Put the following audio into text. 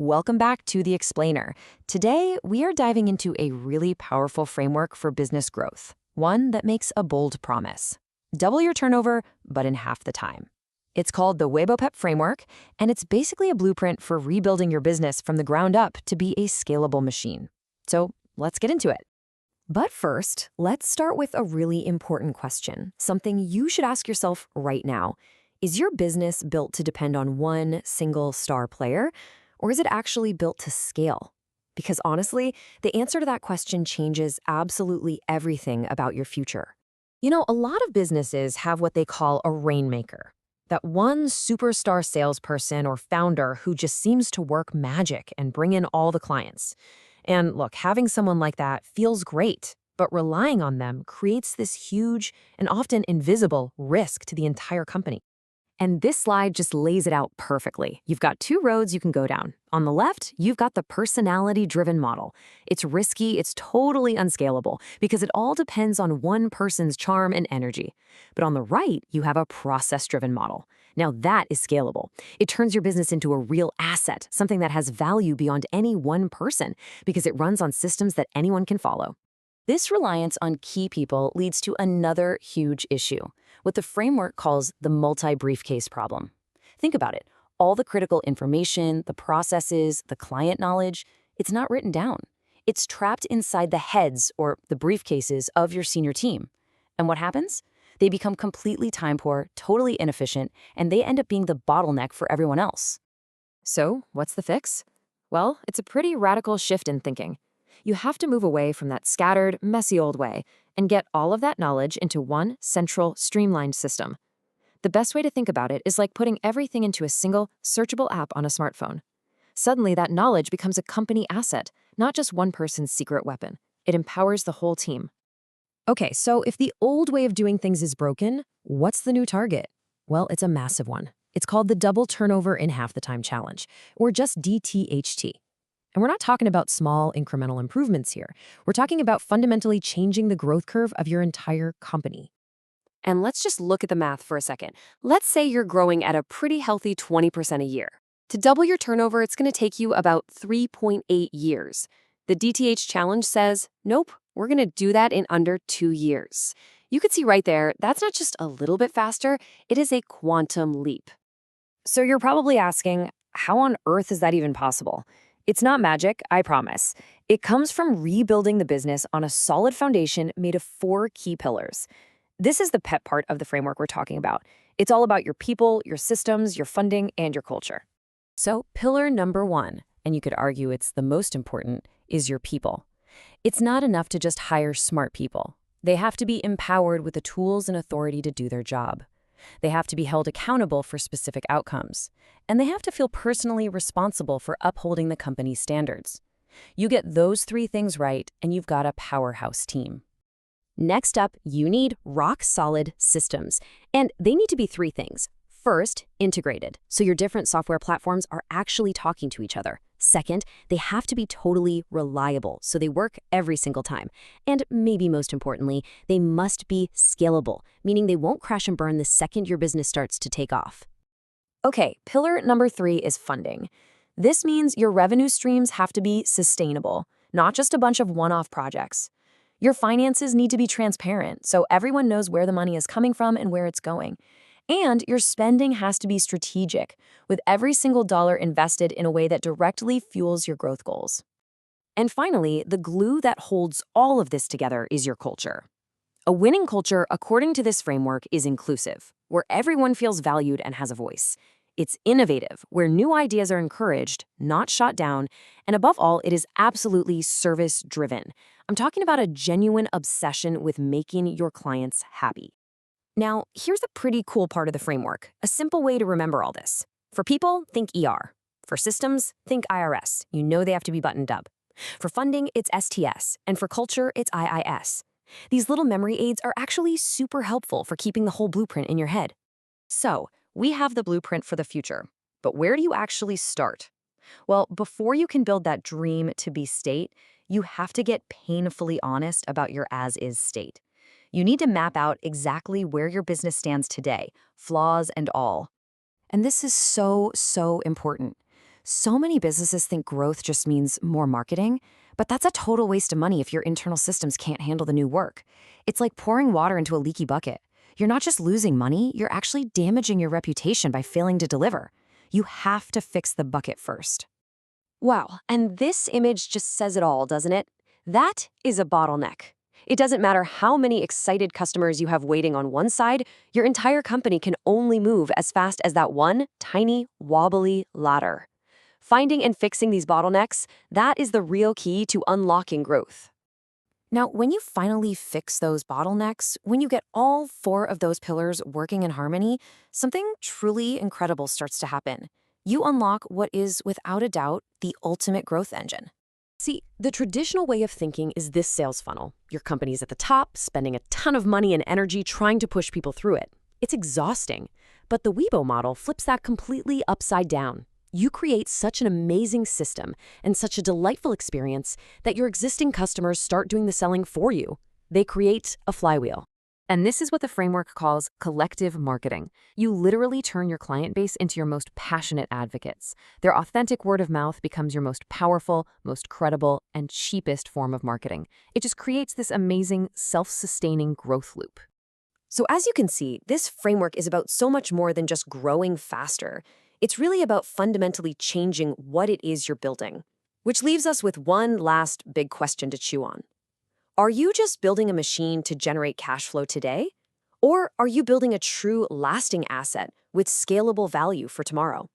Welcome back to The Explainer. Today, we are diving into a really powerful framework for business growth, one that makes a bold promise. Double your turnover, but in half the time. It's called the Webo Pep Framework, and it's basically a blueprint for rebuilding your business from the ground up to be a scalable machine. So let's get into it. But first, let's start with a really important question, something you should ask yourself right now. Is your business built to depend on one single star player, or is it actually built to scale? Because honestly, the answer to that question changes absolutely everything about your future. You know, a lot of businesses have what they call a rainmaker, that one superstar salesperson or founder who just seems to work magic and bring in all the clients. And look, having someone like that feels great, but relying on them creates this huge and often invisible risk to the entire company. And this slide just lays it out perfectly. You've got two roads you can go down. On the left, you've got the personality-driven model. It's risky, it's totally unscalable, because it all depends on one person's charm and energy. But on the right, you have a process-driven model. Now that is scalable. It turns your business into a real asset, something that has value beyond any one person, because it runs on systems that anyone can follow. This reliance on key people leads to another huge issue, what the framework calls the multi-briefcase problem. Think about it. All the critical information, the processes, the client knowledge, it's not written down. It's trapped inside the heads, or the briefcases, of your senior team. And what happens? They become completely time-poor, totally inefficient, and they end up being the bottleneck for everyone else. So, what's the fix? Well, it's a pretty radical shift in thinking. You have to move away from that scattered, messy old way and get all of that knowledge into one central, streamlined system. The best way to think about it is like putting everything into a single, searchable app on a smartphone. Suddenly, that knowledge becomes a company asset, not just one person's secret weapon. It empowers the whole team. Okay, so if the old way of doing things is broken, what's the new target? Well, it's a massive one. It's called the Double Turnover in Half the Time Challenge, or just DTHT. And we're not talking about small incremental improvements here. We're talking about fundamentally changing the growth curve of your entire company. And let's just look at the math for a second. Let's say you're growing at a pretty healthy 20% a year. To double your turnover, it's going to take you about 3.8 years. The DTH challenge says, nope, we're going to do that in under 2 years. You could see right there, that's not just a little bit faster, it is a quantum leap. So you're probably asking, how on earth is that even possible? It's not magic, I promise. It comes from rebuilding the business on a solid foundation made of 4 key pillars. This is the PEP part of the framework we're talking about. It's all about your people, your systems, your funding, and your culture. So, pillar number 1, and you could argue it's the most important, is your people. It's not enough to just hire smart people. They have to be empowered with the tools and authority to do their job. They have to be held accountable for specific outcomes. And they have to feel personally responsible for upholding the company's standards. You get those 3 things right, and you've got a powerhouse team. Next up, you need rock-solid systems. And they need to be 3 things. First, integrated, so your different software platforms are actually talking to each other. Second, they have to be totally reliable, so they work every single time. And maybe most importantly, they must be scalable, meaning they won't crash and burn the second your business starts to take off. Okay, pillar number 3 is funding. This means your revenue streams have to be sustainable, not just a bunch of one-off projects. Your finances need to be transparent, so everyone knows where the money is coming from and where it's going. And your spending has to be strategic, with every single dollar invested in a way that directly fuels your growth goals. And finally, the glue that holds all of this together is your culture. A winning culture, according to this framework, is inclusive, where everyone feels valued and has a voice. It's innovative, where new ideas are encouraged, not shot down, and above all, it is absolutely service-driven. I'm talking about a genuine obsession with making your clients happy. Now, here's a pretty cool part of the framework, a simple way to remember all this. For people, think ER. For systems, think IRS. You know they have to be buttoned up. For funding, it's STS, and for culture, it's IIS. These little memory aids are actually super helpful for keeping the whole blueprint in your head. So, we have the blueprint for the future, but where do you actually start? Well, before you can build that dream-to-be state, you have to get painfully honest about your as-is state. You need to map out exactly where your business stands today, flaws and all. And this is so important. So many businesses think growth just means more marketing, but that's a total waste of money if your internal systems can't handle the new work. It's like pouring water into a leaky bucket. You're not just losing money, you're actually damaging your reputation by failing to deliver. You have to fix the bucket first. Wow, and this image just says it all, doesn't it? That is a bottleneck. It doesn't matter how many excited customers you have waiting on one side, your entire company can only move as fast as that one tiny, wobbly ladder. Finding and fixing these bottlenecks, that is the real key to unlocking growth. Now, when you finally fix those bottlenecks, when you get all four of those pillars working in harmony, something truly incredible starts to happen. You unlock what is, without a doubt, the ultimate growth engine. See, the traditional way of thinking is this sales funnel. Your company's at the top, spending a ton of money and energy trying to push people through it. It's exhausting. But the Webo model flips that completely upside down. You create such an amazing system and such a delightful experience that your existing customers start doing the selling for you. They create a flywheel. And this is what the framework calls collective marketing. You literally turn your client base into your most passionate advocates. Their authentic word of mouth becomes your most powerful, most credible, and cheapest form of marketing. It just creates this amazing, self-sustaining growth loop. So as you can see, this framework is about so much more than just growing faster. It's really about fundamentally changing what it is you're building. Which leaves us with one last big question to chew on. Are you just building a machine to generate cash flow today? Or are you building a true lasting asset with scalable value for tomorrow?